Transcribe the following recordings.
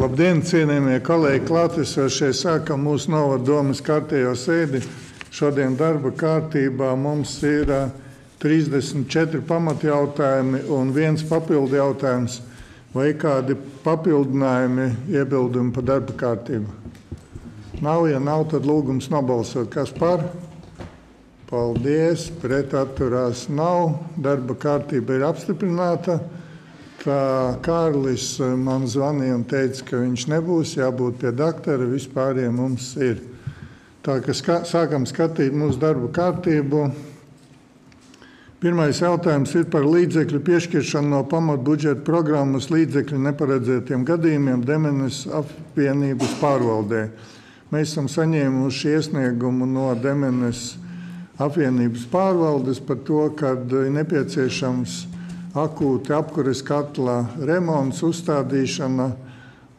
Labdien, cienījamie kolēģi, klātesošie! Sākam mūsu novada domes kārtējo sēdi. Šodien darba kārtībā mums ir 34 pamatjautājumi un viens papildu jautājums. Vai kādi papildinājumi, iebildumi par darba kārtību? Nav, ja nav, tad lūgums nobalsot. Kas par? Paldies, pret atturās nav. Darba kārtība ir apstiprināta. Tā Kārlis man zvanīja un teica, ka viņš nebūs, jābūt pie doktora, vispāriem mums ir. Tā ka sākam skatīt mūsu darba kārtību. Pirmais jautājums ir par līdzekļu piešķiršanu no pamatbudžeta programmas līdzekļu neparedzētiem gadījumiem Demenes apvienības pārvaldē. Mēs esam saņēmuši iesniegumu no Demenes apvienības pārvaldes par to, kad ir nepieciešams akūti apkures katla remonts, uzstādīšana,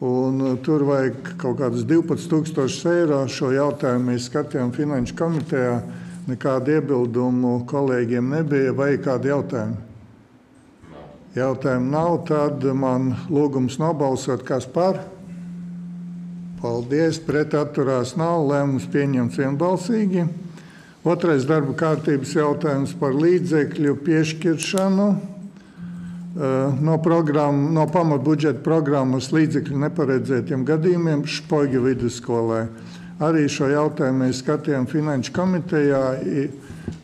un tur vajag kaut kādas 12,000 eiro. Šo jautājumu mēs skatījām Finanšu komitejā. Nekādu iebildumu kolēģiem nebija. Vai kādi jautājumi? Jautājumu nav, tad man lūgums nobalsot. Kas par? Paldies, pret atturās nav. Lēmums pieņemts vienbalsīgi. Otrais darba kārtības jautājums par līdzekļu piešķiršanu no pamatbudžeta programmas līdzekļu neparedzētiem gadījumiem Špoļu vidusskolai. Arī šo jautājumu mēs skatījām Finanšu komitejā.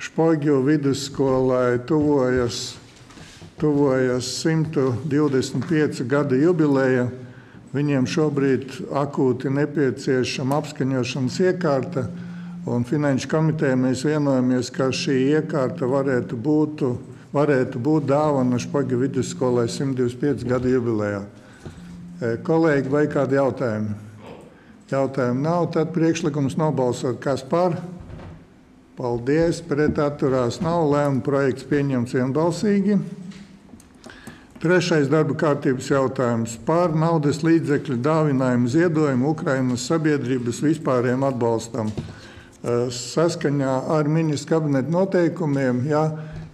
Špoļu vidusskolai tuvojas 125 gada jubileja. Viņiem šobrīd akūti nepieciešama apskaņošanas iekārta, un Finanšu komitejā mēs vienojamies, ka šī iekārta varētu būt dāvana Špoļu vidusskolai 125 gada jubilejā. Kolēģi, vai kādi jautājumi? Jautājumu nav, tad priekšlikums nobalsot. Kas par? Paldies, pret atturās nav. Lēmuma projekts pieņemts vienbalsīgi. Trešais darba kārtības jautājums par naudas līdzekļu dāvinājumu ziedojumu Ukrainas sabiedrības vispārējiem atbalstam. Saskaņā ar ministra kabineta noteikumiem, ja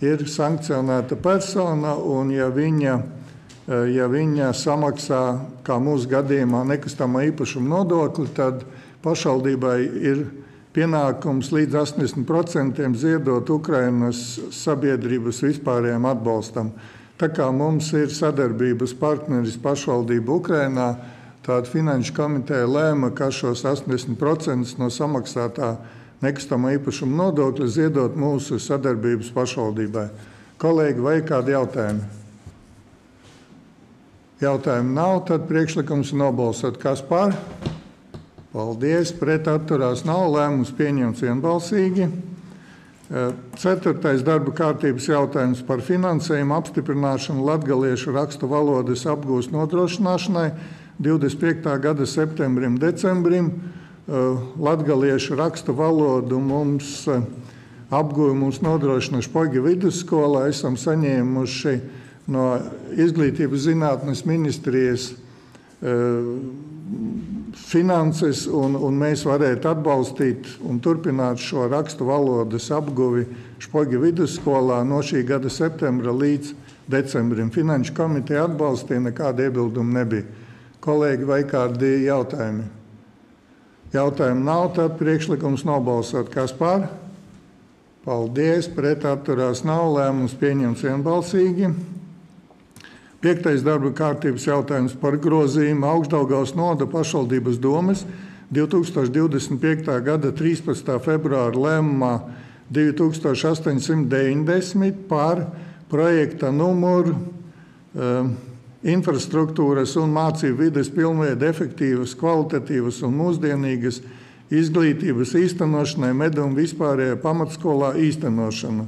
ir sankcionēta persona un ja viņa samaksā, kā mūsu gadījumā, nekustamā īpašuma nodokli, tad pašvaldībai ir pienākums līdz 80% ziedot Ukrainas sabiedrības vispārējiem atbalstam. Tā kā mums ir sadarbības partneris pašvaldība Ukrainā, tad Finanšu komiteja lēma, ka šos 80% no samaksātā nekustamā īpašuma nodokļa ziedot mūsu sadarbības pašvaldībai. Kolēģi, vai kādi jautājumi? Jautājumu nav, tad priekšlikums ir nobalsot. Kas par? Paldies, pret atturās nav. Lēmums pieņemts vienbalsīgi. Ceturtais darba kārtības jautājums par finansējumu apstiprināšanu latgaliešu rakstu valodas apgūst nodrošināšanai 25. gada septembrim, decembrim. Latgaliešu rakstu valodu mums nodrošina Špoļu vidusskolā. Esam saņēmuši no Izglītības zinātnes ministrijas finanses, un mēs varētu atbalstīt un turpināt šo rakstu valodas apguvi Špoļu vidusskolā no šī gada septembra līdz decembrim. Finanšu komiteja atbalstīja, nekāda iebilduma nebija. Kolēģi, vai kādi jautājumi? Jautājumu nav, tad priekšlikums nobalsot. Kas par? Paldies, pret atturās nav. Lēmums pieņemts vienbalsīgi. Piektais darba kārtības jautājums par grozījumu Augšdaugavas novada pašvaldības domes 2025. gada 13. februāra lēmumā 2890 par projekta numuru infrastruktūras un mācību vides pilnveida efektīvas, kvalitatīvas un mūsdienīgas izglītības īstenošanai Meduma vispārējā pamatskolā īstenošana.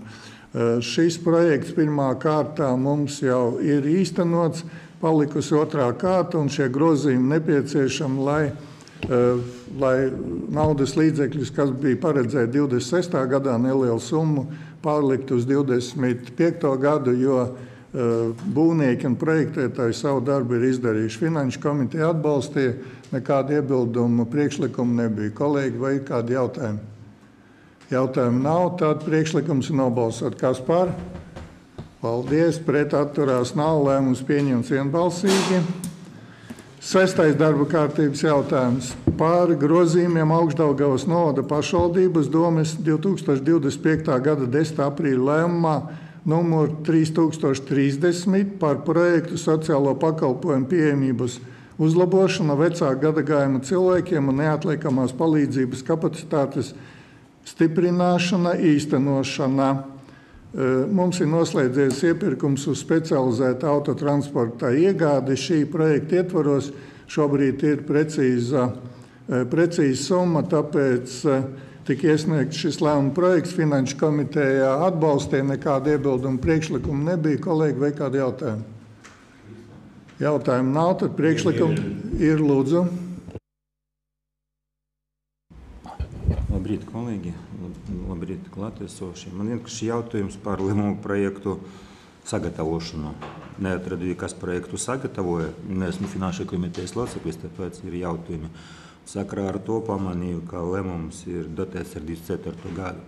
Šis projekts pirmā kārtā mums jau ir īstenots, palikusi otrā kārta, un šie grozījumi nepieciešami, lai naudas līdzekļus, kas bija paredzēti 26. gadā, nelielu summu pārlikt uz 25. gadu, jo būvnieki un projektētāji savu darbu ir izdarījuši. Finanšu komiteja atbalstīja, nekādu iebildumu priekšlikumu nebija. Kolēģi, vai kādi jautājumi? Jautājumu nav, tad priekšlikums ir nobalsot. Kas par? Paldies, pret atturās nav. Lēmums pieņemts vienbalsīgi. Sestais darba kārtības jautājums par grozījumiem Augšdaugavas novada pašvaldības domes 2025. gada 10. aprīļa lēmumā numur 3030 par projektu sociālo pakalpojumu pieejamības uzlabošana vecāku gadagājumu cilvēkiem un neatliekamās palīdzības kapacitātes stiprināšana, īstenošana. Mums ir noslēdzies iepirkums uz specializētu autotransporta iegādi. Šī projekta ietvaros šobrīd ir precīza summa, tāpēc tika iesniegts šis lēmuma projekts. Finanšu komitejā atbalstīja, nekāda iebilduma priekšlikuma nebija. Kolēģi, vai kādi jautājumi? Jautājumu nav, tad priekšlikumi ir, lūdzu. Labrīt, kolēģi, labrīt, klātesošie. Man vienkārši jautājums par lēmumu projektu sagatavošanu. Neatradu, kas projektu sagatavoja. Neesmu finanšu komitejas loceklis, tāpēc ir jautājumi. Sakarā ar to pamanīju, ka lēmums ir datēts ar 24. gadu.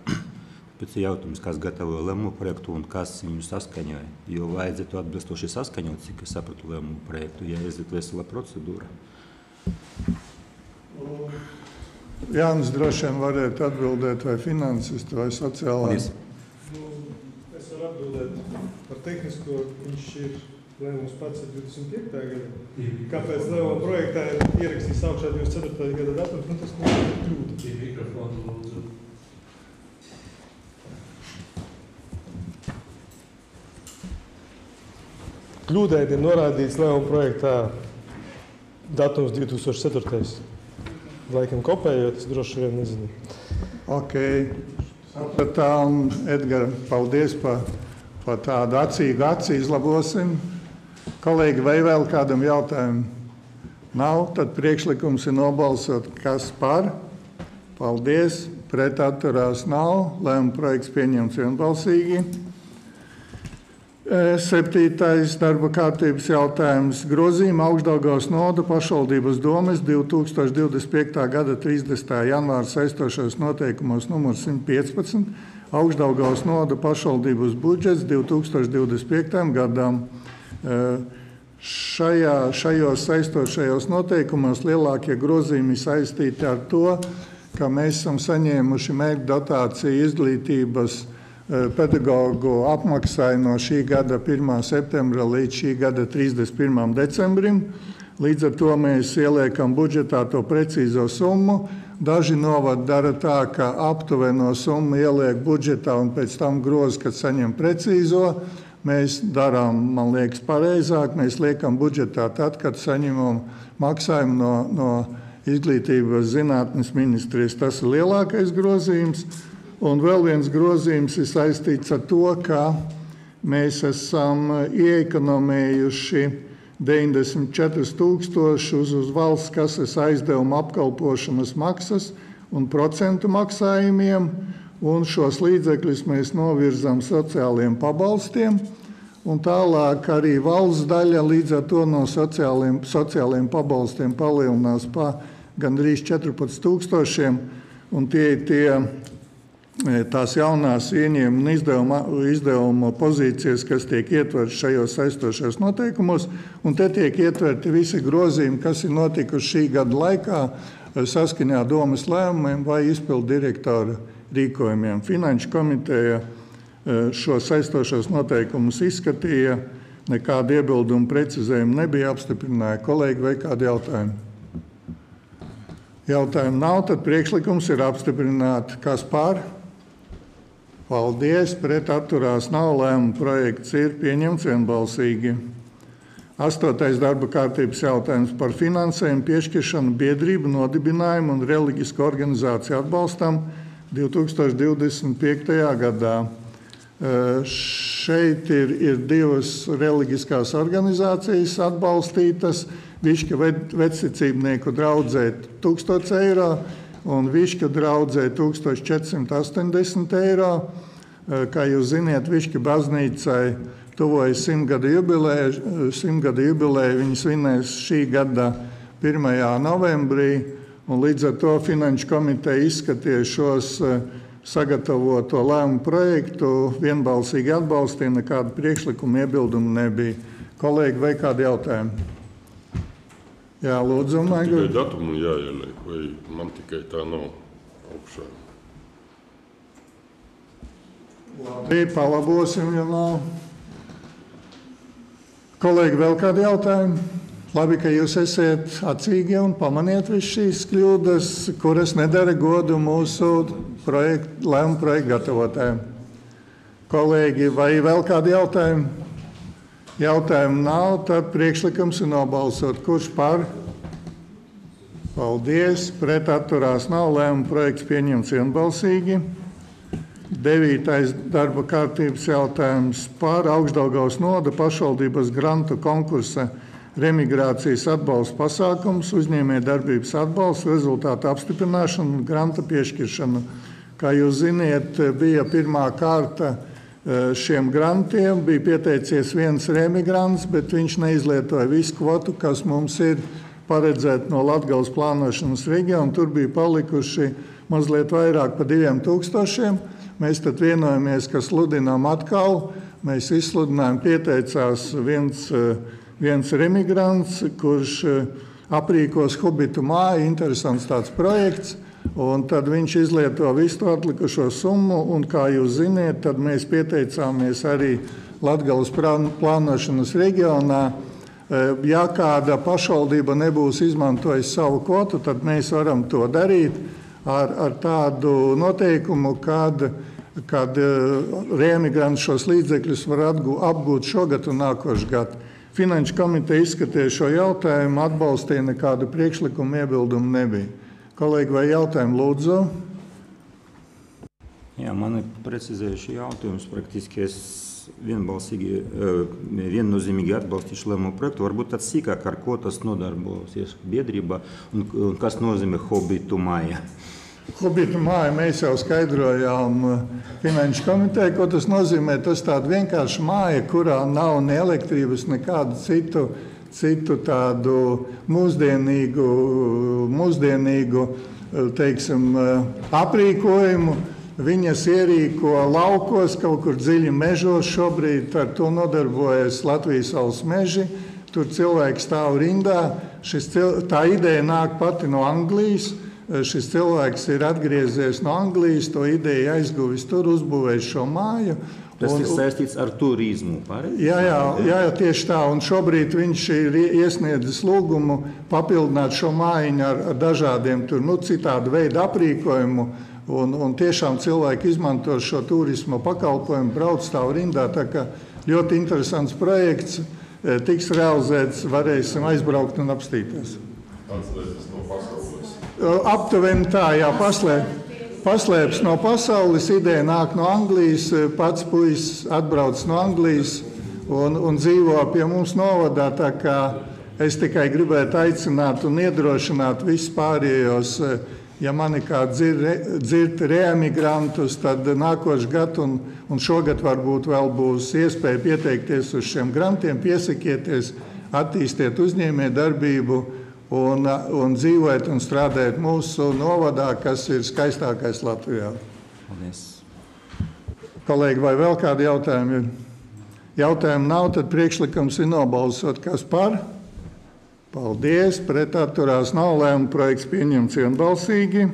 Pēc jautājums, kas gatavoja lēmumu projektu un kas viņu saskaņoja. Jo vajadzētu atbilstoši saskaņot, cik es sapratu lēmumu projektu, ja aiziet vesela procedūra. Jānis droši vien varētu atbildēt, vai finansisti, vai sociālā. Es varu atbildēt par tehnisko, viņš ir lēmums pats ar 25. gada. Kāpēc lēmuma projektā ir ierakstīts augšā 24. gada datums, tas mums ir kļūda. Mikrofonu lūdzu. Kļūdaini ir norādīts lēmuma projektā datums 2004. Laikam kopējot, es droši vien nezinu. Ok. Sapratām, Edgar, paldies par tādu acīgu aci izlabosim. Kolēģi, vai vēl kādam jautājumu? Nav, tad priekšlikums ir nobalsot, kas par. Paldies, pret atturās nav, lēmuma projekts pieņemts vienbalsīgi. 7. darba kārtības jautājums grozījuma Augšdaugavas novada pašvaldības domes 2025. gada 30. janvāra saistošos noteikumos numur 115 Augšdaugavas novada pašvaldības budžets 2025. gadam. Šajos saistošajos noteikumos lielākie grozījumi saistīti ar to, ka mēs esam saņēmuši mērķu dotāciju izglītības pedagogu apmaksai no šī gada 1. septembra līdz šī gada 31. decembrim. Līdz ar to mēs ieliekam budžetā to precīzo summu. Daži novadi dara tā, ka aptuveno summu ieliek budžetā un pēc tam groz, kad saņem precīzo. Mēs darām, man liekas, pareizāk. Mēs liekam budžetā tad, kad saņemam maksājumu no izglītības zinātnes ministrijas. Tas ir lielākais grozījums. Un vēl viens grozījums ir saistīts ar to, ka mēs esam ieekonomējuši 94,000 uz valsts kases aizdevuma apkalpošanas maksas un procentu maksājumiem, un šos līdzekļus mēs novirzam sociāliem pabalstiem, un tālāk arī valsts daļa līdz ar to no sociāliem pabalstiem palielinās pa gandrīz 14,000, un tās jaunās ieņēmuma un izdevuma pozīcijas, kas tiek ietverti šajos saistošajos noteikumos, un te tiek ietverti visi grozījumi, kas ir notikuši šī gada laikā saskaņā domes lēmumiem vai izpildu direktora rīkojumiem. Finanšu komiteja šo saistošos noteikumus izskatīja, nekāda iebilduma precizējuma nebija, apstiprināja. Kolēģi, vai kādi jautājumi? Jautājumu nav, tad priekšlikums ir apstiprināt. Kas par? Paldies, pret atturās nav, lēmuma projekts ir pieņemts vienbalsīgi. 8. darba kārtības jautājums par finansējumu piešķiršanu biedrību nodibinājumu un reliģisku organizāciju atbalstam 2025. gadā. Šeit ir divas reliģiskās organizācijas atbalstītas. Viška vecticībnieku draudzē 1000 eiro un Viška draudzē 1480 eiro. Kā jūs ziniet, Viška baznīcai tuvojas 100 gadu jubileju. Viņi svinēs šī gada 1. novembrī, un līdz ar to Finanšu komiteja izskatīja šos sagatavoto lēmumu projektu, vienbalsīgi atbalstīja, nekādu priekšlikumu iebildumu nebija. Kolēģi, vai kādi jautājumi? Jā, lūdzu, Tikai Maigl. datumu jāieliek, vai man tikai tā nav augšā? Labi, palabosim, ja nav. Kolēģi, vēl kādi jautājumi? Labi, ka jūs esat acīgi un pamaniet visu šīs kļūdas, kuras nedara godu mūsu lēmumu projektu gatavotājiem. Kolēģi, vai vēl kādi jautājumi? Jautājumu nav, tad priekšlikums ir nobalsot. Kurš par? Paldies. Pret atturās nav. Lēmuma projekts pieņemts vienbalsīgi. 9. darba kārtības jautājums par Augšdaugavas novada pašvaldības grantu konkursa remigrācijas atbalsta pasākums, uzņēmējdarbības atbalsta, rezultātu apstiprināšanu un granta piešķiršanu. Kā jūs ziniet, bija pirmā kārta šiem grantiem, bija pieteicies viens remigrants, bet viņš neizlietoja visu kvotu, kas mums ir paredzēta no Latgales plānošanas reģiona. Tur bija palikuši mazliet vairāk par 2000. Mēs tad vienojamies, ka sludinām atkal. Mēs izsludinājām, pieteicās viens remigrants, kurš aprīkos Hobitu māju, interesants tāds projekts. Un tad viņš izlieto visu atlikušo summu, un, kā jūs ziniet, tad mēs pieteicāmies arī Latgales plānošanas reģionā. Ja kāda pašvaldība nebūs izmantojusi savu kvotu, tad mēs varam to darīt ar tādu noteikumu, kad reemigranti šos līdzekļus var apgūt šogad un nākošu gadu. Finanšu komiteja izskatīja šo jautājumu, atbalstīja, nekādu priekšlikumu iebildumu nebija. Kolēģi, vai jautājumu lūdzu? Jā, man ir precizējuši jautājums. Praktiski es viennozīmīgi atbalstīšu lēmumu projektu. Varbūt tāds sīkāk, ar ko tas nodarbosies biedrība un kas nozīmē Hobitu māja? Hobitu māja mēs jau skaidrojām Finanšu komiteju, ko tas nozīmē. Tas tāda vienkārša māja, kurā nav ne elektrības, nekādu citu tādu mūsdienīgu teiksim, aprīkojumu. Viņas ierīko laukos, kaut kur dziļi mežos. Šobrīd ar to nodarbojas Latvijas valsts meži. Tur cilvēki stāv rindā. Tā ideja nāk pati no Anglijas. Šis cilvēks ir atgriezies no Anglijas, to ideju aizguvis tur, uzbūvējis šo māju. Tas ir saistīts ar turismu, pareizi? Jā, tieši tā. Un šobrīd viņš ir iesniedzis lūgumu papildināt šo mājiņu ar dažādiem citādu veidu aprīkojumu. Un tiešām cilvēki izmanto šo turisma pakalpojumu, brauc stāv rindā. Tā kā ļoti interesants projekts tiks realizēts, varēsim aizbraukt un apstīties. Tāds lietas no pasaules. Aptuveni tā, jā, paslēpts no pasaules, ideja nāk no Anglijas, pats puisis atbrauc no Anglijas un dzīvo pie mums novadā. Tā kā es tikai gribētu aicināt un iedrošināt visus pārējos, ja mani kā dzird reemigrantus, tad nākošu gadu un šogad varbūt vēl būs iespēja pieteikties uz šiem grantiem, piesakieties, attīstiet uzņēmējdarbību un dzīvot un strādāt mūsu novadā, kas ir skaistākais Latvijā. Paldies. Kolēģi, vai vēl kādi jautājumi ir? Jautājumu nav, tad priekšlikums ir nobalsot. Kas par? Paldies. Pret atturās nav. Lēmuma projekts pieņemts vienbalsīgi.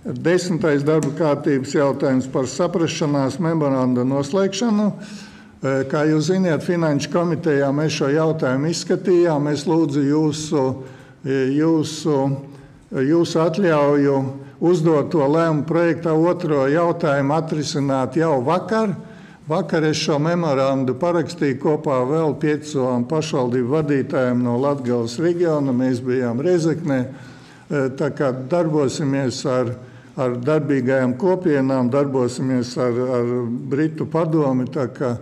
10. darba kārtības jautājums par saprašanās memoranda noslēgšanu. Kā jūs zināt, Finanšu komitejā mēs šo jautājumu izskatījām. Es lūdzu jūsu atļauju uzdot to lēmumu projektā otro jautājumu atrisināt jau vakar. Vakar es šo memorandu parakstīju kopā vēl 5 pašvaldību vadītājiem no Latgales reģiona. Mēs bijām Rezeknē. Tā kā darbosimies ar darbīgajām kopienām, darbosimies ar Britu padomi. Tā kā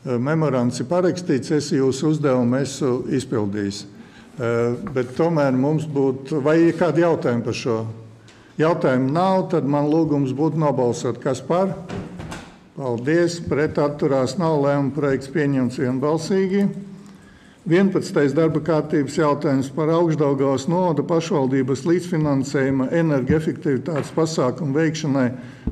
memorands ir parakstīts, es jūsu uzdevumu esmu izpildījis. Bet tomēr mums būtu, vai ir kādi jautājumi par šo? Jautājumu nav, tad man lūgums būtu nobalsot. Kas par? Paldies. Pret atturās nav. Lēmuma projekts pieņemts vienbalsīgi. 11. darba kārtības jautājums par Augšdaugavas novada pašvaldības līdzfinansējuma energoefektivitātes pasākumu veikšanai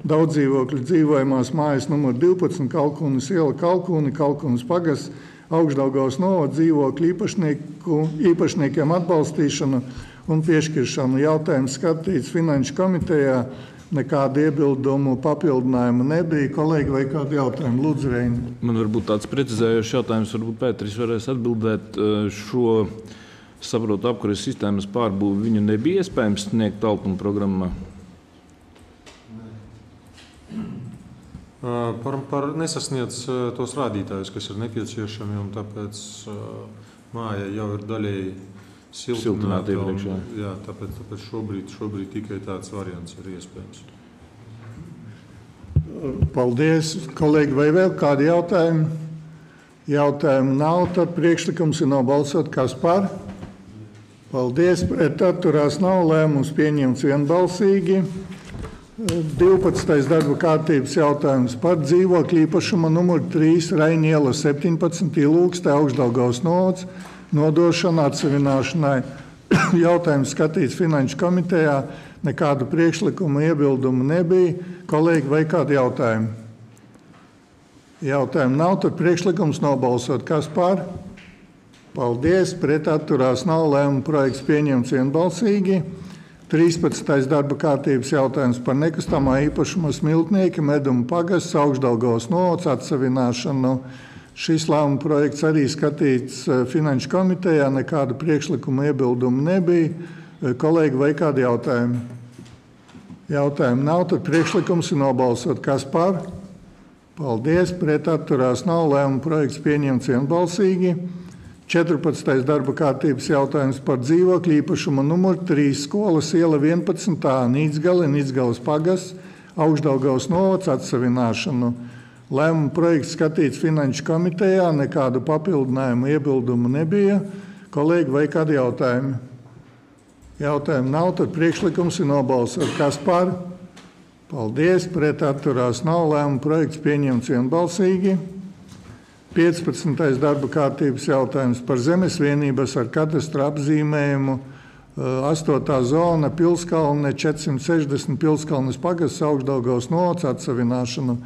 daudzdzīvokļu dzīvojamās mājas numur 12, Kalkūnas iela, Kalkūni, Kalkūnas pagasts, Augšdaugavas novada dzīvokļu īpašniekiem atbalstīšanu un piešķiršanu. Jautājums skatīts Finanšu komitejā. Nekādu iebildumu, papildinājumu nebija. Kolēģi, vai kādi jautājumi? Lūdzu, Reini. Man varbūt tāds precizējošs jautājums, varbūt Pēteris varēs atbildēt. Šo saprotu apkures sistēmas pārbūvi viņu nebija iespējams sniegt taupuma programmā? Par nesasniedz tos rādītājus, kas ir nepieciešami, un tāpēc māja jau ir daļēji siltināta iepriekš. Jā, tāpēc šobrīd tikai tāds variants ir iespējams. Paldies, kolēģi. Vai vēl kādi jautājumi? Jautājumu nav, tad priekšlikums ir nobalsot. Kas par? Paldies. Pret atturās nav. Lēmums pieņemts vienbalsīgi. 12. darba kārtības jautājums par dzīvokļu īpašuma numuru 3 Rainiela 17 Ilūkste Augšdaugavas novads nodošana atsevināšanai. Jautājums skatīts Finanšu komitejā. Nekādu priekšlikumu iebildumu nebija. Kolēģi, vai kādi jautājumi? Jautājumu nav, tad priekšlikums nobalsot. Kas par? Paldies. Pret atturās nav. Lēmuma projekts pieņemts vienbalsīgi. 13. darba kārtības jautājums par nekustamā īpašuma Smiltnieki Meduma pagasts Augšdaugavas novads atsevināšanu. Šis lēmuma projekts arī skatīts Finanšu komitejā. Nekādu priekšlikumu iebildumu nebija. Kolēģi, vai kādi jautājumi? Jautājumu nav, tad priekšlikums ir nobalsot. Kas par? Paldies. Pret atturās nav. Lēmuma projekts pieņemts vienbalsīgi. 14. darba kārtības jautājums par dzīvokļu īpašuma numuru 3 Skolas iela 11. Nīcgales pagasts Augšdaugavas novads atsevināšanu. Lēmuma projekts skatīts Finanšu komitejā. Nekādu papildinājumu iebildumu nebija. Kolēģi, vai kādi jautājumi? Jautājumu nav, tad priekšlikums ir nobalsot. Kas par? Paldies. Pret atturās nav. Lēmuma projekts pieņemts vienbalsīgi. 15. darba kārtības jautājums par zemes vienības ar kadastra apzīmējumu 8. zona Pilskalne 460 Pilskalnes pagasts Augšdaugavas novads atsevināšanu.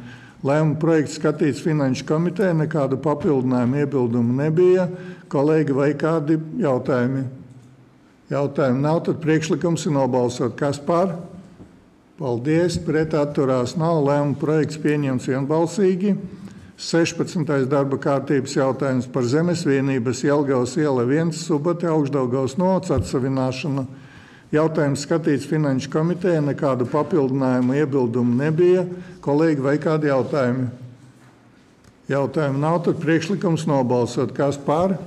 Lēmuma projekts skatīts Finanšu komitejā. Nekādu papildinājumu iebildumu nebija. Kolēģi, vai kādi jautājumi? Jautājumu nav, tad priekšlikums ir nobalsot. Kas par? Paldies. Pret atturās nav. Lēmuma projekts pieņemts vienbalsīgi. 16. darba kārtības jautājums par zemes vienības Jelgavas iela 1 Subate Augšdaugavas novads atsevināšanu. Jautājums skatīts Finanšu komitejā. Nekādu papildinājumu iebildumu nebija. Kolēģi, vai kādi jautājumi? Jautājumu nav, tad priekšlikums nobalsot. Kas par?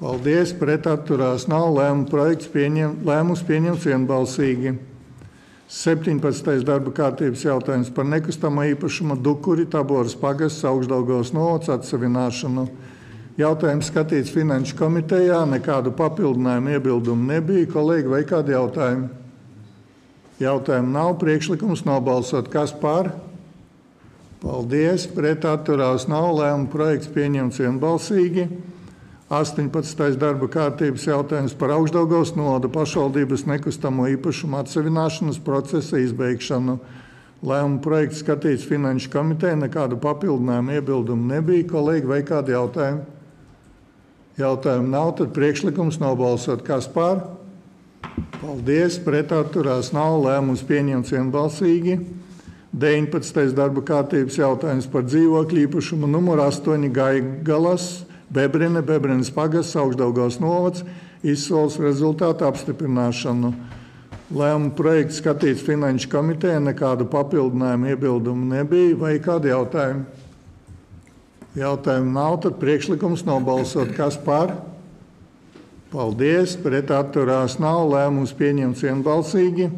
Paldies. Pret atturās nav. Lēmums pieņemts vienbalsīgi. 17. darba kārtības jautājums par nekustamā īpašuma Dukuri Taboras pagasts Augšdaugavas novads atsevināšanu. Jautājums skatīts Finanšu komitejā. Nekādu papildinājumu iebildumu nebija. Kolēģi, vai kādi jautājumi? Jautājumu nav. Priekšlikums nobalsot. Kas par? Paldies. Pret atturās nav. Lēmuma projekts pieņemts vienbalsīgi. 18. darba kārtības jautājums par Augšdaugavas novada pašvaldības nekustamo īpašumu atsevināšanas procesa izbeigšanu. Lēmuma projekts skatīts Finanšu komitejā. Nekādu papildinājumu iebildumu nebija. Kolēģi, vai kādi jautājumi? Jautājumu nav, tad priekšlikums nobalsot. Kas par? Paldies. Pret atturās nav. Lēmums pieņemts vienbalsīgi. 19. darba kārtības jautājums par dzīvokļu īpašumu numuru 8 Gaigalas Bebrenes pagasts Augšdaugavas novads izsoles rezultātu apstiprināšanu. Lēmuma projekts skatīts Finanšu komitejā. Nekādu papildinājumu iebildumu nebija. Vai kādi jautājumi? Jautājumu nav, tad priekšlikums nobalsot. Kas par? Paldies. Pret atturās nav. Lēmums pieņemts vienbalsīgi.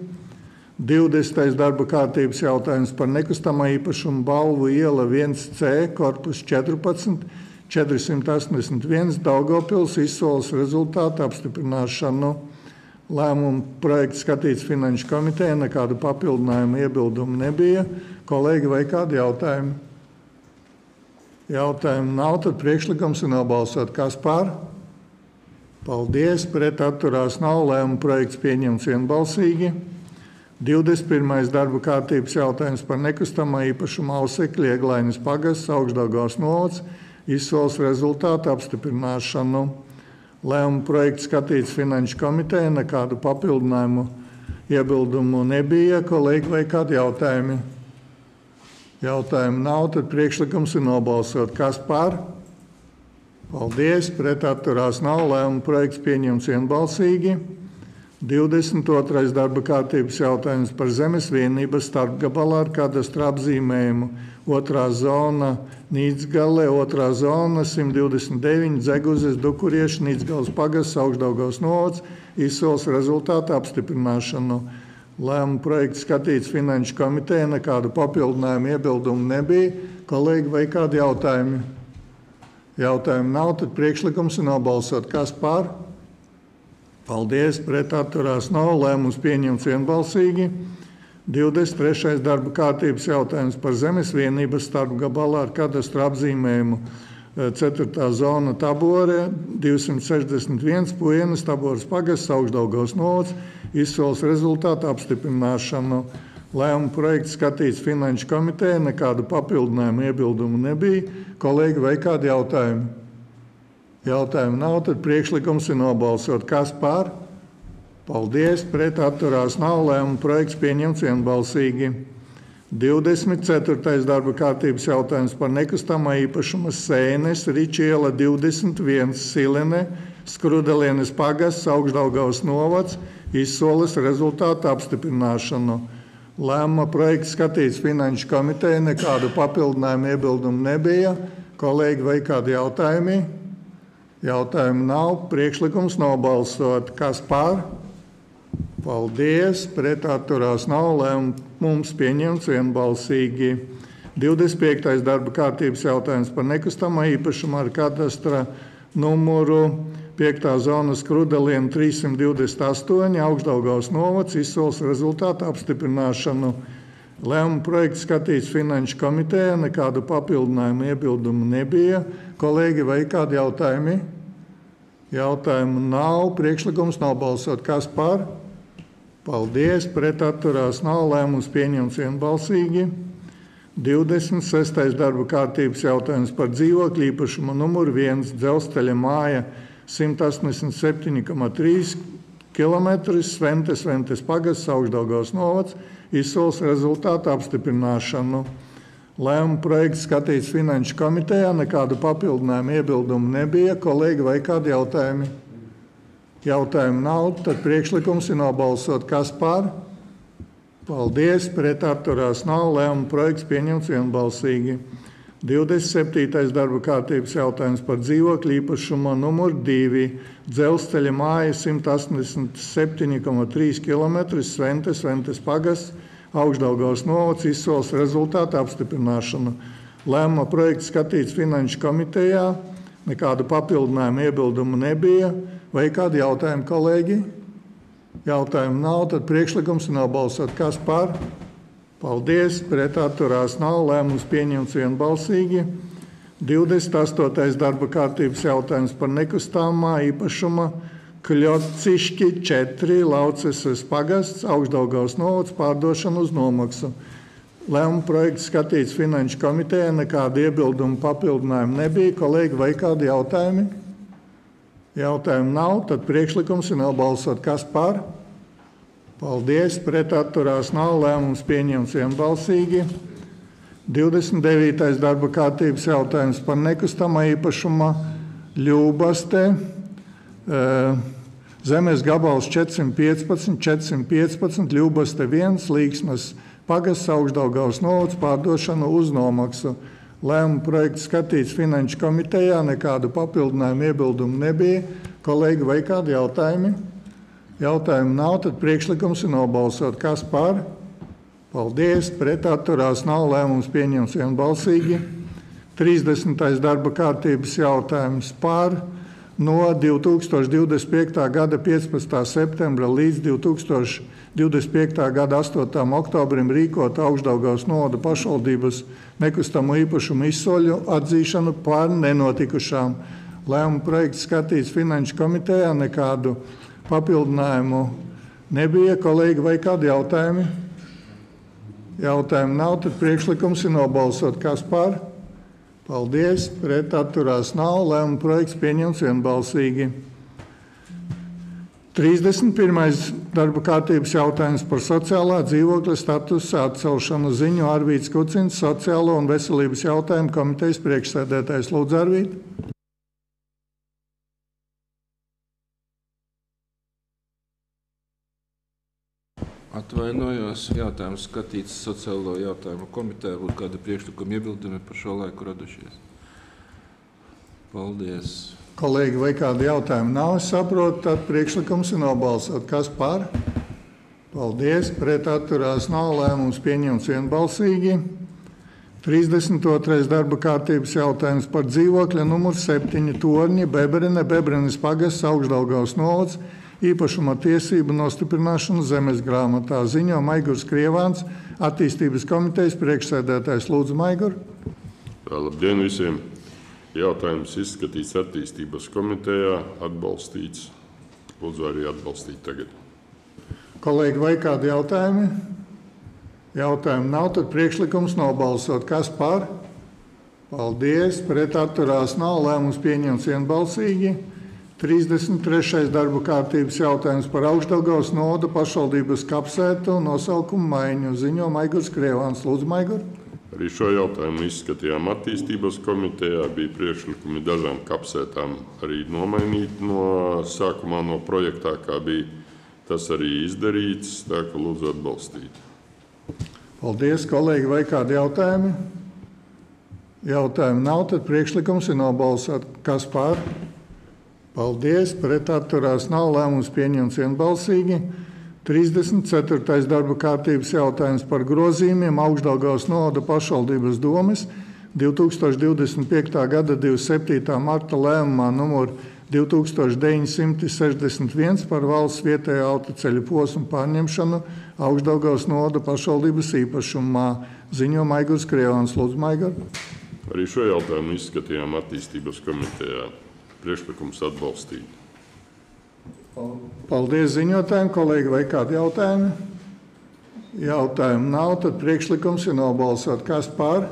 20. darba kārtības jautājums par nekustamā īpašuma Balvu iela 1C korpus 14 481 Daugavpils izsoles rezultātu apstiprināšanu. Lēmuma projekts skatīts Finanšu komitejā. Nekādu papildinājumu iebildumu nebija. Kolēģi, vai kādi jautājumi? Jautājumu nav, tad priekšlikums ir nobalsot. Kas par? Paldies. Pret atturās nav. Lēmuma projekts pieņemts vienbalsīgi. 21. darba kārtības jautājums par nekustamā īpašuma Ausekļa Ieglainas pagasts Augšdaugavas novads izsoles rezultātu apstiprināšanu. Lēmuma projekts skatīts Finanšu komiteja, nekādu papildinājumu iebildumu nebija. Kolēģi, vai kādi jautājumi? Jautājumu nav, tad priekšlikums ir nobalsot. Kas par? Paldies, pret atturās nav. Lēmuma projekts pieņemts vienbalsīgi. 22. darba kārtības jautājums par zemes vienības starpgabalā ar kadastra apzīmējumu. Otrā zona Nīdzgale, otrā zona 129 Dzeguzes, Dukurieši, Nīdzgales pagasts, Augšdaugavas novads, izsoles rezultātu apstiprināšanu. Lēmuma projekts skatīts Finanšu komiteja, nekādu papildinājumu iebildumu nebija. Kolēģi, vai kādi jautājumi? Jautājumu nav, tad priekšlikums ir nobalsot. Kas par? Paldies, pret atturās nav. Lēmums pieņemts vienbalsīgi. 23. darba kārtības jautājums par zemes vienības starpgabalā ar kadastra apzīmējumu. 4. zona Tabore, 261 Puienas, Taboras pagasts, Augšdaugavas novads, izsoles rezultātu apstiprināšanu. Lēmuma projekts skatīts Finanšu komiteja, nekādu papildinājumu iebildumu nebija. Kolēģi, vai kādi jautājumi? Jautājumu nav, tad priekšlikums ir nobalsot. Kas par? Paldies, pret atturās nav. Lēmuma projekts pieņemts vienbalsīgi. 24. darba kārtības jautājums par nekustamā īpašuma Sēnes, Ričiela 21 Silene, Skrudelienes pagasts, Augšdaugavas novads, izsoles rezultātu apstiprināšanu. Lēmuma projekts skatīts Finanšu komiteja, nekādu papildinājumu iebildumu nebija. Kolēģi, vai kādi jautājumi? Jautājumu nav, priekšlikums nobalsot. Kas par? Paldies, pret atturās nav. Lēmums pieņemts vienbalsīgi. 25. darba kārtības jautājums par nekustamā īpašuma ar kadastra numuru 5. zona Skrudeliena 328, Augšdaugavas novads, izsoles rezultātu apstiprināšanu. Lēmuma projekts skatīts Finanšu komitejā, nekādu papildinājumu iebildumu nebija. Kolēģi, vai kādi jautājumi? Jautājumu nav, priekšlikums nobalsot. Kas par? Paldies, pret atturās nav. Lēmums pieņemts vienbalsīgi. 26. darba kārtības jautājums par dzīvokļu īpašumu numuru 1 Dzelzceļa māja 187,3 km, Sventes pagasts, Augšdaugavas novads, izsoles rezultātu apstiprināšanu. Lēmuma projekts skatīts Finanšu komitejā, nekādu papildinājumu iebildumu nebija. Kolēģi, vai kādi jautājumi? Jautājumu nav, tad priekšlikums ir nobalsot. Kas par? Paldies, pret atturās nav. Lēmuma projekts pieņemts vienbalsīgi. 27. darba kārtības jautājums par dzīvokļu īpašumu numuru 2 Dzelzceļa māja 187,3 km, Sventes pagasts, Augšdaugavas novads, izsoles rezultātu apstiprināšanu. Lēmuma projekts skatīts Finanšu komitejā, nekādu papildinājumu iebildumu nebija. Vai kādi jautājumi, kolēģi? Jautājumu nav, tad priekšlikums ir nobalsot. Kas par? Paldies, pret atturās nav. Lēmums pieņemts vienbalsīgi. 28. darba kārtības jautājums par nekustamā īpašuma Kļociški 4 Lauceses pagasts, Augšdaugavas novads, pārdošanu uz nomaksu. Lēmuma projekts skatīts Finanšu komitejā, nekādu iebildumu papildinājumu nebija. Kolēģi, vai kādi jautājumi? Jautājumu nav, tad priekšlikums ir nobalsot. Kas par? Paldies, pret atturās nav. Lēmums pieņemts vienbalsīgi. 29. darba kārtības jautājums par nekustamā īpašuma Ļubaste, zemes gabals 415, Ļubaste 1, Līksmas pagasts, Augšdaugavas novads, pārdošanu uz nomaksu. Lēmuma projekts skatīts Finanšu komitejā, nekādu papildinājumu iebildumu nebija. Kolēģi, vai kādi jautājumi? Jautājumu nav, tad priekšlikums ir nobalsot. Kas par? Paldies, pret atturās nav. Lēmums pieņemts vienbalsīgi. 30. darba kārtības jautājums par no 2025. gada 15. septembra līdz 2025. gada 8. oktobrim rīkot Augšdaugavas novada pašvaldības nekustamo īpašumu izsoļu atzīšanu par nenotikušām. Lēmuma projekts skatīts Finanšu komitejā, nekādu papildinājumu nebija. Kolēģi, vai kādi jautājumi? Jautājumu nav, tad priekšlikums ir nobalsot. Kas par? Paldies, pret atturās nav. Lēmuma projekts pieņemts vienbalsīgi. 31. darba kārtības jautājums par sociālā dzīvokļa statusa atcelšanu. Ziņo Arvīds Kucins, Sociālo un veselības jautājumu komitejas priekšsēdētājs. Lūdzu, Arvīd. Atvainojos, jautājums skatīts sociālo jautājumu komitejā. Būtu kāda priekšlikuma iebildumi par šo laiku radušies? Paldies. Kolēģi, vai kādi jautājumi nav? Es saprotu, tad priekšlikums ir nobalsot. Kas par? Paldies, pret atturās nav. Lēmums pieņemts vienbalsīgi. 32. darba kārtības jautājums par dzīvokļa numur 7 Torņi, Bebrenes pagasts, Augšdaugavas novads, īpašuma tiesību nostiprināšanu zemes grāmatā. Ziņo Maigurs Krievāns, attīstības komitejas priekšsēdētājs. Lūdzu, Maigur. Labdien visiem! Jautājums izskatīts attīstības komitejā, atbalstīts. Lūdzu arī atbalstīt tagad. Kolēģi, vai kādi jautājumi? Jautājumi nav, tad priekšlikums nobalsot. Kas par? Paldies, pret atturās nav. Lēmums pieņemts vienbalsīgi. 33. darba kārtības jautājums par Augšdaugavas novada pašvaldības kapsētu nosaukumu maiņu. Ziņo Maigurs Krievāns. Lūdzu, Maigur. Arī šo jautājumu izskatījām attīstības komitejā. Bija priekšlikumi dažām kapsētām arī nomainīt no sākumā no projektā, kā bija tas arī izdarīts. Tā ka lūdzu atbalstīt. Paldies, kolēģi, vai kādi jautājumi? Jautājumi nav, tad priekšlikums ir nobalsot. Kas par? Paldies, pret atturās nav. Lēmums pieņemts vienbalsīgi. 34. darba kārtības jautājums par grozījumiem Augšdaugavas novada pašvaldības domes 2025. gada 27. marta lēmumā numur 2961 par valsts vietējā autoceļu posmu pārņemšanu Augšdaugavas novada pašvaldības īpašumā. Ziņo Maigurs Krievāns. Lūdzu, Maigur. Arī šo jautājumu izskatījām attīstības komitejā. Priekšlikums atbalstīt. Paldies ziņotājiem, kolēģi, vai kādi jautājumi? Jautājumu nav, tad priekšlikums ir nobalsot. Kas par?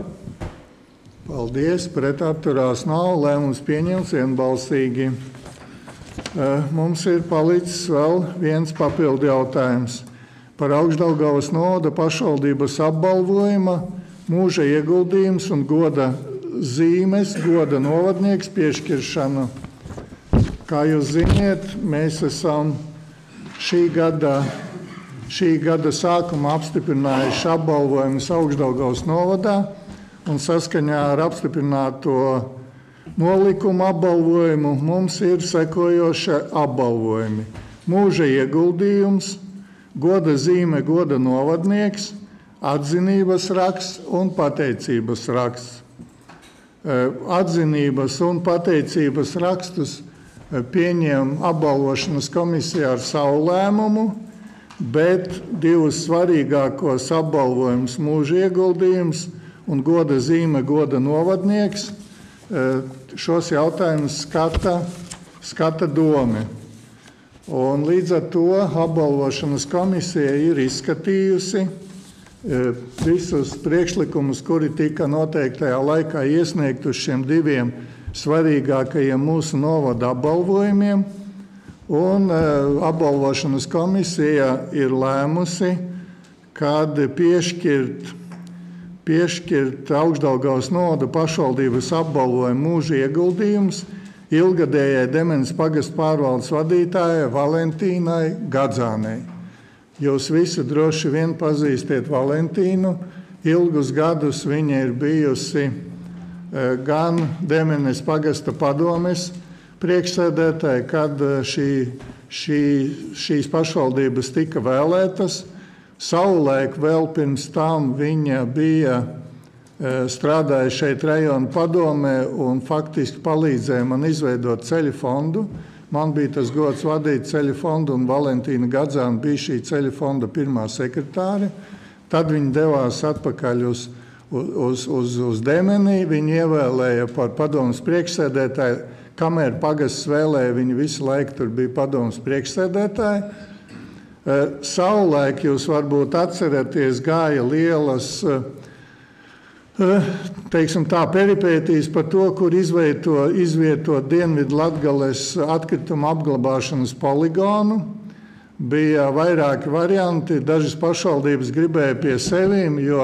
Paldies, pret atturās nav. Lēmums pieņemts vienbalsīgi. Mums ir palicis vēl viens papildu jautājums par Augšdaugavas novada pašvaldības apbalvojuma, mūža ieguldījums un goda zīmes, goda novadnieks piešķiršanu. Kā jūs ziniet, mēs esam šī gada sākumā apstiprinājuši apbalvojumus Augšdaugavas novadā un saskaņā ar apstiprināto nolikumu apbalvojumu mums ir sekojošie apbalvojumi. Mūža ieguldījums, goda zīme, goda novadnieks, atzinības raksts un pateicības raksts. Atzinības un pateicības rakstus pieņem apbalvošanas komisija ar savu lēmumu, bet divus svarīgākos apbalvojumus mūža ieguldījums un goda zīme, goda novadnieks šos jautājumus skata dome. Un līdz ar to apbalvošanas komisija ir izskatījusi visus priekšlikumus, kuri tika noteiktajā laikā iesniegt uz šiem diviem svarīgākajiem mūsu novada apbalvojumiem, un apbalvošanas komisija ir lēmusi, kad piešķirt Augšdaugavas novada pašvaldības apbalvojumu mūža ieguldījums ilgadējai Demenes pagasta pārvaldes vadītājai Valentīnai Gadzānei. Jūs visi droši vien pazīstiet Valentīnu. Ilgus gadus viņa ir bijusi gan Demenes pagasta padomes priekšsēdētāja, kad šīs pašvaldības tika vēlētas. Savulaik vēl pirms tam viņa bija strādājusi šeit rajona padomē un faktiski palīdzēja man izveidot ceļu fondu. Man bija tas gods vadīt ceļu fondu, un Valentīna Gadzāna bija šī ceļu fonda pirmā sekretāre. Tad viņa devās atpakaļ uz Demeni. Viņu ievēlēja par padomes priekšsēdētāju. Kamēr pagasts vēlēja, viņa visu laiku tur bija padomes priekšsēdētāja. Savulaik jūs varbūt atceraties, gāja teiksim tā, peripētīs par to, kur izvietot Dienvidu Latgales atkrituma apglabāšanas poligonu. Bija vairāki varianti. Dažas pašvaldības gribēja pie sevīm, jo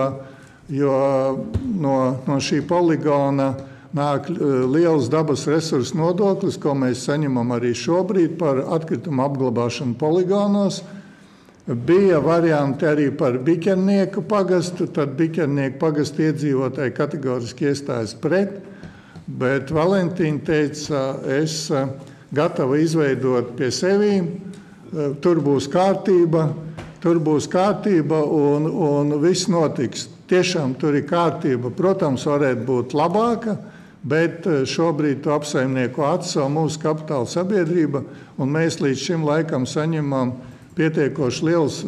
no šī poligona nāk liels dabas resursu nodoklis, ko mēs saņemam arī šobrīd par atkrituma apglabāšanu poligonos. Bija varianti arī par Biķernieku pagastu, tad Biķernieku pagastu iedzīvotāji kategoriski iestājas pret, bet Valentīna teica, es gatava izveidot pie sevīm, tur būs kārtība un viss notiks. Tiešām tur ir kārtība, protams, varētu būt labāka, bet šobrīd to apsaimnieko atsauc mūsu kapitāla sabiedrība, un mēs līdz šim laikam saņemam pietiekoši liels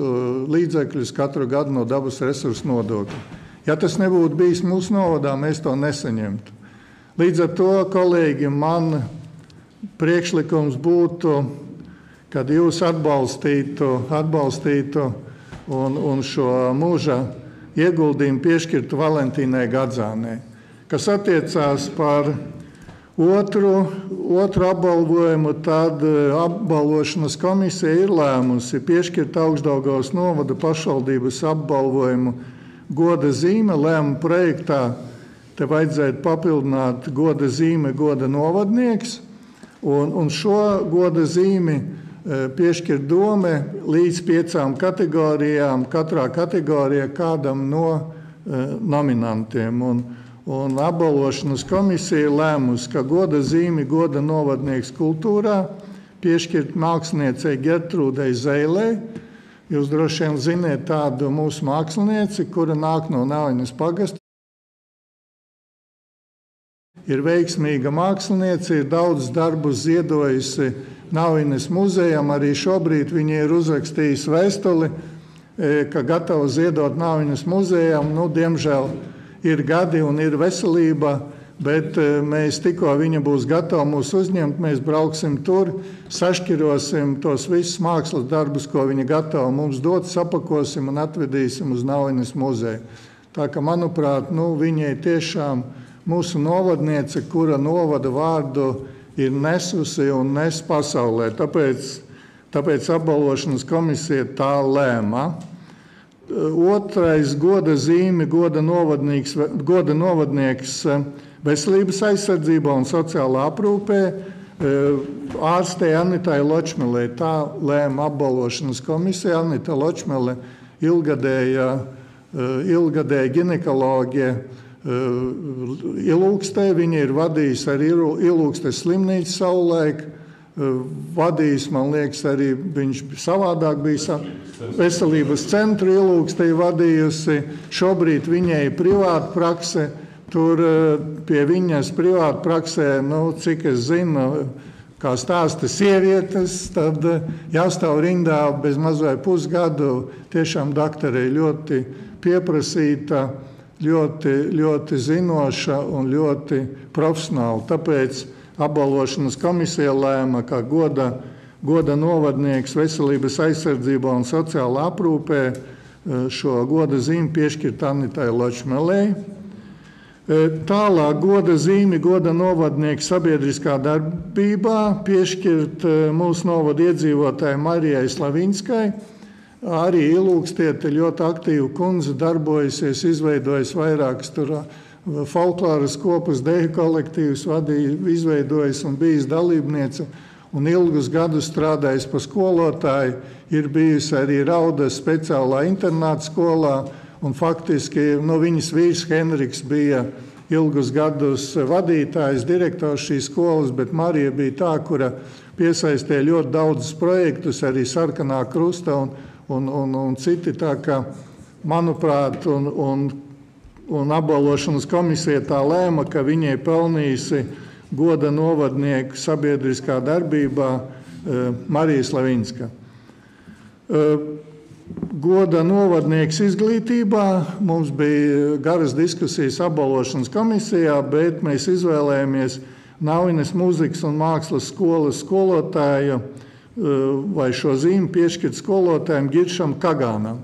līdzekļus katru gadu no dabas resursu nodokļa. Ja tas nebūtu bijis mūsu novadā, mēs to nesaņemtu. Līdz ar to, kolēģi, man priekšlikums būtu, kad jūs atbalstītu un šo mūža ieguldījumu piešķirtu Valentīnai Gadzānei. Kas attiecās par otru apbalvojumu, tad apbalvošanas komisija ir lēmusi piešķirt Augšdaugavas novada pašvaldības apbalvojumu goda zīme. Lēmuma projektā te vajadzētu papildināt goda zīme goda novadnieks, un šo goda zīmi piešķirt dome līdz 5 kategorijām, katrā kategorijā kādam no nominantiem. Un apbalvošanas komisija ir lēmusi, ka goda zīmi goda novadnieks kultūrā piešķirt māksliniecei Gertrūdei Zeilei. Jūs droši vien ziniet tādu mūsu mākslinieci, kura nāk no Nauinas pagasta. Ir veiksmīga māksliniece, ir daudz darbus ziedojusi Nauinas muzejam. Arī šobrīd viņa ir uzrakstījusi vēstuli, ka gatava ziedot Nauinas muzejam. Diemžēl ir gadi un ir veselība, bet mēs tikko viņa būs gatava mūs uzņemt, mēs brauksim tur, sašķirosim tos visus mākslas darbus, ko viņa gatava mums dot, sapakosim un atvedīsim uz Nauinas muzeju. Tā ka, manuprāt, viņai tiešām mūsu novadniece, kura novada vārdu ir nesusi un nes pasaulē. Tāpēc apbalvošanas komisija tā lēma. Otrais goda zīme, goda novadnieks veselības aizsardzībā un sociālā aprūpē ārstei Anitai Ločmelei. Tā lēma apbalvošanas komisija. Anita Ločmele ilgadēja ginekoloģija Ilūkstē. Viņa ir vadījusi arī Ilūkstes slimnīcu savulaik. Vadījis, man liekas, arī viņš savādāk bija veselības centru Ilūkstē vadījusi. Šobrīd viņai ir privāta prakse. Tur pie viņas privāta praksē, cik es zinu, kā stāsta sievietes, tad jāstāv rindā bez mazliet pusgadu. Tiešām doktorei ļoti pieprasīta, ļoti zinoša un ļoti profesionāla. Tāpēc apbalvošanas komisija lēma, ka goda novadnieks veselības aizsardzībā un sociālā aprūpē šo goda zīmi piešķirt Anitai Ločmelei. Tālāk goda zīmi goda novadnieks sabiedriskā darbībā piešķirt mūsu novada iedzīvotāji Marijai Slavinskai. Arī Ilūkstiete ļoti aktīva kundze darbojusies, izveidojas vairākas folkloras kopas, deju kolektīvus izveidojis un bijis dalībniece un ilgus gadus strādājis par skolotāju. Ir bijusi arī Raudas speciālā internāta skolā un faktiski viņas vīrs Henriks bija ilgus gadus vadītājs, direktors šīs skolas, bet Marija bija tā, kura piesaistīja ļoti daudzus projektus, arī Sarkanā krusta un citi. Tā kā, manuprāt, un apbalvošanas komisija tā lēma, ka viņai pelnījusi goda novadnieku sabiedriskā darbībā Marija Slavinska. Goda novadnieks izglītībā mums bija garas diskusijas apbalvošanas komisijā, bet mēs izvēlējāmies Nauinas mūzikas un mākslas skolas skolotāju vai šo zīmi piešķirt skolotājiem Giršam Kagānam.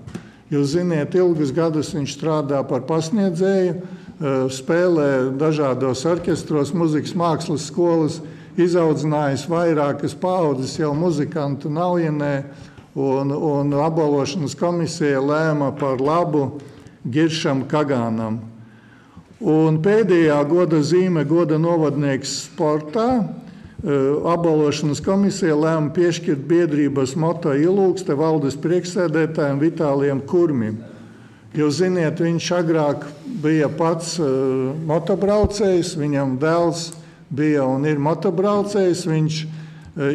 Jūs ziniet, ilgus gadus viņš strādā par pasniedzēju spēlē dažādos orķestros, muzikas mākslas skolas, izaudzinājis vairākas paaudzes jau muzikantu Naujienē, un apbalvošanas komisija lēma par labu Giršam Kagānam. Un pēdējā goda zīme goda novadnieks sportā. Apbalvošanas komisija lēma piešķirt biedrības moto Ilūkste valdes priekšsēdētājiem Vitālijam Kurmim. Jūs ziniet, viņš agrāk bija pats motobraucējs, viņam dēls bija un ir motobraucējs, viņš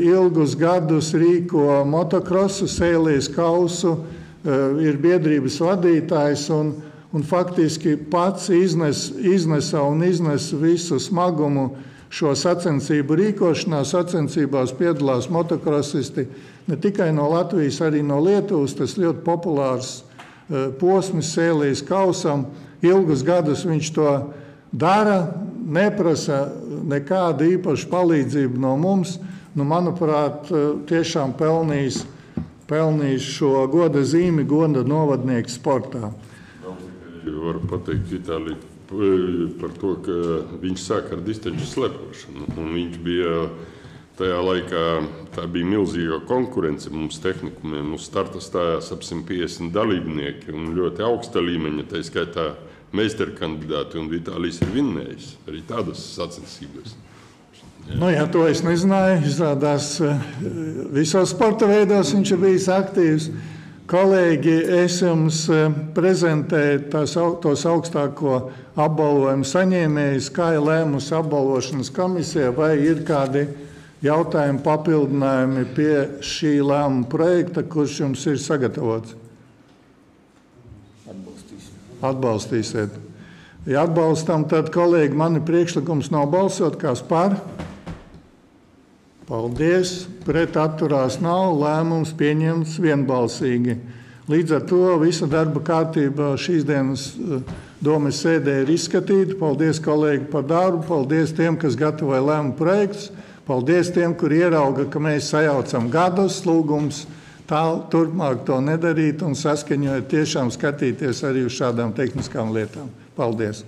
ilgus gadus rīko motokrosu, Sēlijas kausu, ir biedrības vadītājs un faktiski pats iznes visu smagumu šo sacensību rīkošanā. Sacensībās piedalās motokrosisti ne tikai no Latvijas, arī no Lietuvas. Tas ļoti populārs posms Sēlijas kausam. Ilgus gadus viņš to dara, neprasa nekādu īpašu palīdzību no mums. Manuprāt, tiešām pelnījis šo goda zīmi goda novadnieks sportā. Varu pateikt Vitāliju par to, ka viņš sāka ar distanču slepošanu. Viņš bija tajā laikā, tā bija milzīga konkurence mums tehnikumiem. Uz starta stājās ap 150 dalībnieki un ļoti augsta līmeņa, tā skaitā meistarkandidāti, un Vitālijs ir vinnējis arī tādas sacensības. Jā, to es nezināju. Izrādās, visos sporta veidos viņš ir bijis aktīvs. Kolēģi, es jums prezentēju tos augstāko apbalvojumu saņēmējus, kā ir lēmusi apbalvošanas komisija, vai ir kādi jautājumi, papildinājumi pie šī lēmuma projekta, kurš jums ir sagatavots? Atbalstīsiet. Ja atbalstam, tad, kolēģi, mani priekšlikums nav balsot, kas par? Paldies, pret atturās nav, lēmums pieņemts vienbalsīgi. Līdz ar to visa darba kārtība šīs dienas domes sēdē ir izskatīta. Paldies, kolēģi, par darbu, paldies tiem, kas gatavoja lēmumu projektus, paldies tiem, kuri ierauga, ka mēs sajaucam gadus, lūgums turpmāk to nedarīt un saskaņojot tiešām skatīties arī uz šādām tehniskām lietām. Paldies!